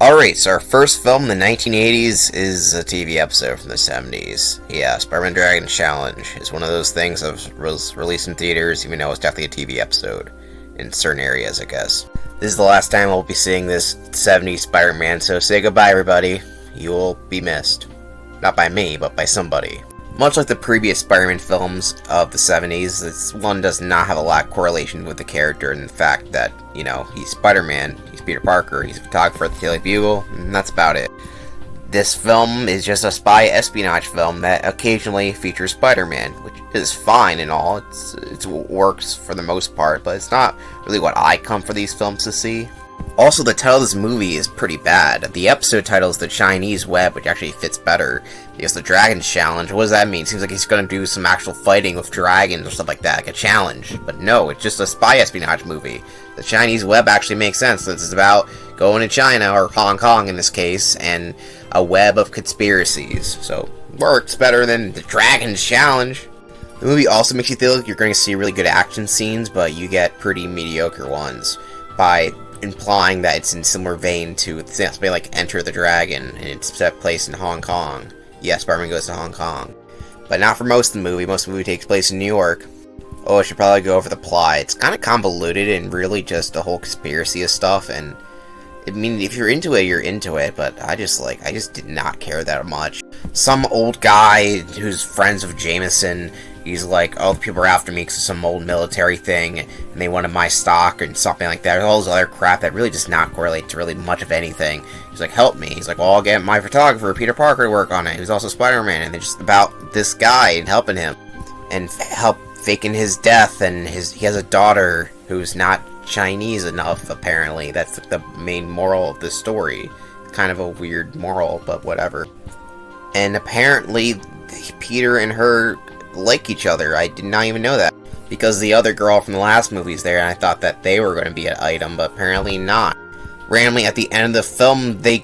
Alright, so our first film in the 1980s is a TV episode from the 70s. Yeah, Spider-Man Dragon Challenge is one of those things that was released in theaters, even though it's definitely a TV episode in certain areas, I guess. This is the last time we'll be seeing this 70s Spider-Man, so say goodbye, everybody. You will be missed. Not by me, but by somebody. Much like the previous Spider-Man films of the 70s, this one does not have a lot of correlation with the character and the fact that, you know, he's Spider-Man, he's Peter Parker, he's a photographer at the Daily Bugle, and that's about it. This film is just a spy espionage film that occasionally features Spider-Man, which is fine and all. It works for the most part, but it's not really what I come for these films to see. Also, the title of this movie is pretty bad. The episode title is The Chinese Web, which actually fits better. Because the Dragons Challenge, what does that mean? Seems like he's gonna do some actual fighting with dragons or stuff like that, like a challenge. But no, it's just a spy espionage movie. The Chinese Web actually makes sense. This is about going to China, or Hong Kong in this case, and a web of conspiracies. So, works better than the Dragons Challenge. The movie also makes you feel like you're going to see really good action scenes, but you get pretty mediocre ones. By implying that it's in similar vein to something like Enter the Dragon, and it's set place in Hong Kong. Yes, Spider-Man goes to Hong Kong. But not for most of the movie. Most of the movie takes place in New York. Oh, I should probably go over the plot. It's kind of convoluted and really just a whole conspiracy of stuff, and I mean, if you're into it, you're into it, but I just did not care that much. Some old guy who's friends with Jameson, he's like, oh, the people are after me because of some old military thing, and they wanted my stock, and something like that. All this other crap that really does not correlate to really much of anything. He's like, help me. He's like, well, I'll get my photographer, Peter Parker, to work on it. He's also Spider-Man, and it's just about this guy and helping him. And help faking his death, and he has a daughter who's not Chinese enough, apparently. That's the main moral of the story. Kind of a weird moral, but whatever. And apparently, Peter and her like each other. I did not even know that. Because the other girl from the last movie's there, and I thought that they were going to be an item, but apparently not. Randomly, at the end of the film, they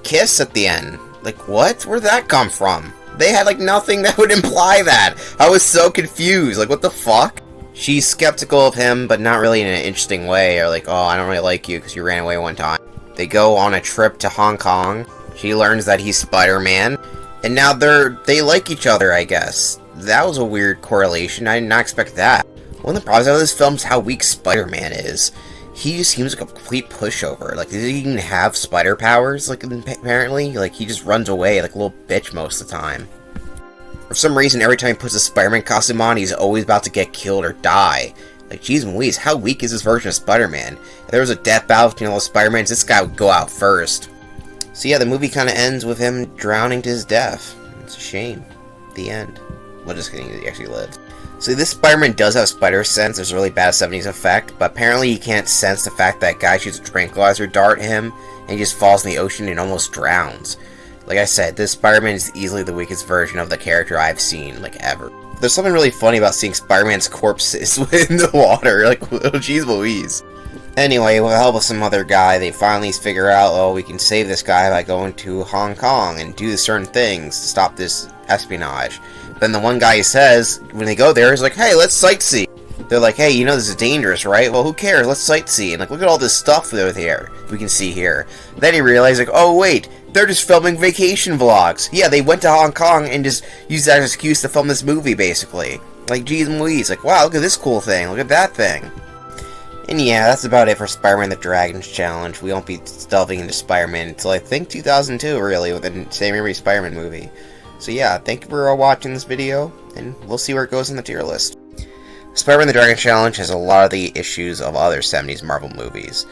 kiss at the end. Like, what? Where'd that come from? They had, like, nothing that would imply that. I was so confused. Like, what the fuck? She's skeptical of him, but not really in an interesting way. Or like, oh, I don't really like you because you ran away one time. They go on a trip to Hong Kong. She learns that he's Spider-Man. And now they like each other, I guess. That was a weird correlation. I did not expect that. One of the problems with this film is how weak Spider-Man is. He just seems like a complete pushover. Like, does he even have spider powers? Like, apparently? Like, he just runs away like a little bitch most of the time. For some reason, every time he puts a Spider-Man costume on, he's always about to get killed or die. Like, jeez Louise, how weak is this version of Spider-Man? If there was a death battle between all the Spider-Mans, this guy would go out first. So yeah, the movie kind of ends with him drowning to his death. It's a shame. The end. Well, just kidding, he actually lived. So this Spider-Man does have spider sense. There's a really bad 70s effect, but apparently he can't sense the fact that guy shoots a tranquilizer dart at him, and he just falls in the ocean and almost drowns. Like I said, this Spider-Man is easily the weakest version of the character I've seen, like, ever. There's something really funny about seeing Spider-Man's corpses in the water, like, oh, jeez Louise. Anyway, with the help of some other guy, they finally figure out, oh, we can save this guy by going to Hong Kong and do certain things to stop this espionage. Then the one guy says, when they go there, he's like, hey, let's sightsee. They're like, hey, you know this is dangerous, right? Well, who cares? Let's sightsee. And like, look at all this stuff over here we can see here. Then he realized, like, oh, wait, they're just filming vacation vlogs. Yeah, they went to Hong Kong and just used that as an excuse to film this movie, basically. Like, geez Louise, like, wow, look at this cool thing. Look at that thing. And yeah, that's about it for Spider-Man the Dragons Challenge. We won't be delving into Spider-Man until I think 2002, really, with the Sam Raimi Spider-Man movie. So yeah, thank you for watching this video, and we'll see where it goes in the tier list. Spider-Man the Dragon Challenge has a lot of the issues of other 70s Marvel movies.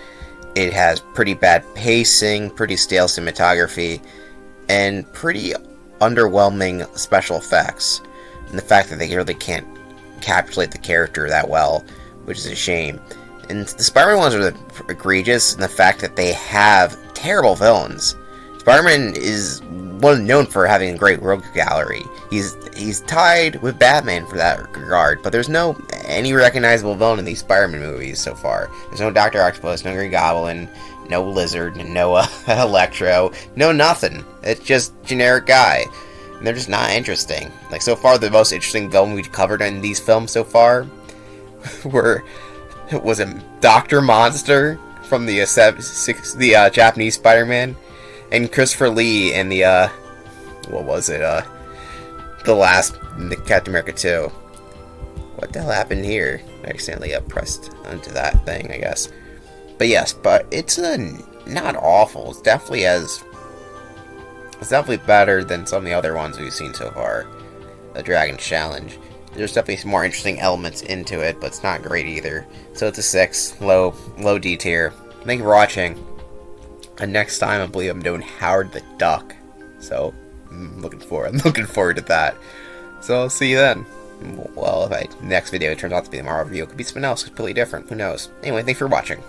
It has pretty bad pacing, pretty stale cinematography, and pretty underwhelming special effects. And the fact that they really can't encapsulate the character that well, which is a shame. And the Spider-Man ones are egregious in the fact that they have terrible villains. Spider-Man is known for having a great rogue gallery. He's tied with Batman for that regard, but there's no any recognizable villain in these Spider-Man movies so far. There's no Dr. Octopus, no Green Goblin, no Lizard, no Electro, no nothing. It's just generic guy. And they're just not interesting. Like, so far, the most interesting villain we've covered in these films so far was a Dr. Monster from the Japanese Spider-Man. And Christopher Lee in the, what was it, the last, the Captain America 2. What the hell happened here? I accidentally pressed onto that thing, I guess. But yes, but it's not awful. It's definitely better than some of the other ones we've seen so far. The Dragon Challenge. There's definitely some more interesting elements into it, but it's not great either. So it's a 6, low D tier. Thank you for watching. And next time, I believe I'm doing Howard the Duck. So I'm looking forward to that. So I'll see you then. Well, if next video turns out to be the Marvel review, it could be something else completely different. Who knows? Anyway, thanks for watching.